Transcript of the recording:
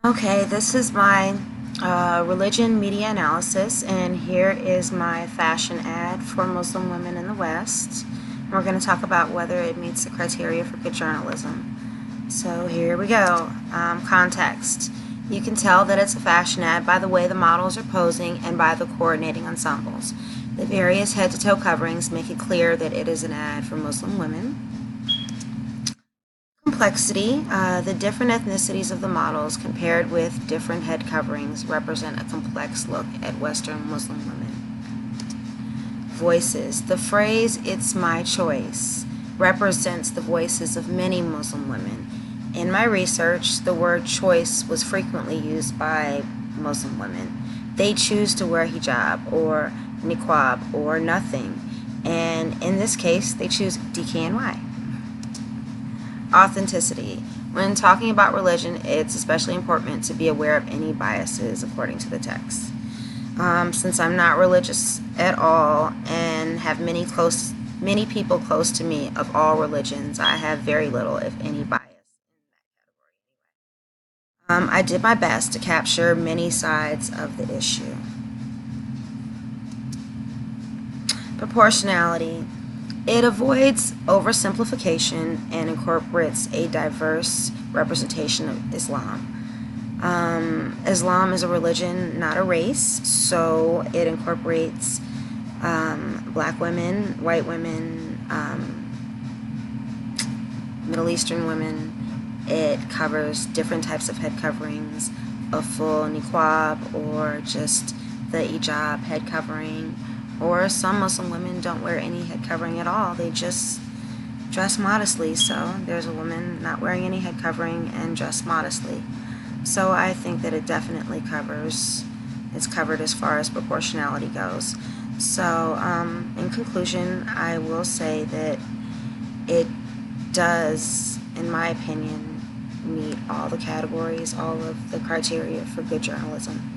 Okay, this is my religion media analysis, and here is my fashion ad for Muslim women in the West. And we're going to talk about whether it meets the criteria for good journalism. So here we go. Context. You can tell that it's a fashion ad by the way the models are posing and by the coordinating ensembles. The various head-to-toe coverings make it clear that it is an ad for Muslim women. Complexity, the different ethnicities of the models compared with different head coverings represent a complex look at Western Muslim women. Voices, the phrase "it's my choice" represents the voices of many Muslim women. In my research, the word choice was frequently used by Muslim women. They choose to wear hijab or niqab or nothing, and in this case, they choose DKNY. Authenticity. When talking about religion, it's especially important to be aware of any biases according to the text. Since I'm not religious at all and have many people close to me of all religions, I have very little, if any, bias. I did my best to capture many sides of the issue. Proportionality. It avoids oversimplification and incorporates a diverse representation of Islam. Islam is a religion, not a race, so it incorporates black women, white women, Middle Eastern women. It covers different types of head coverings, a full niqab or just the hijab head covering, or some Muslim women don't wear any head covering at all. They just dress modestly. So there's a woman not wearing any head covering and dressed modestly. So I think that it definitely it's covered as far as proportionality goes. So in conclusion, I will say that it does, in my opinion, meet all the categories, all of the criteria for good journalism.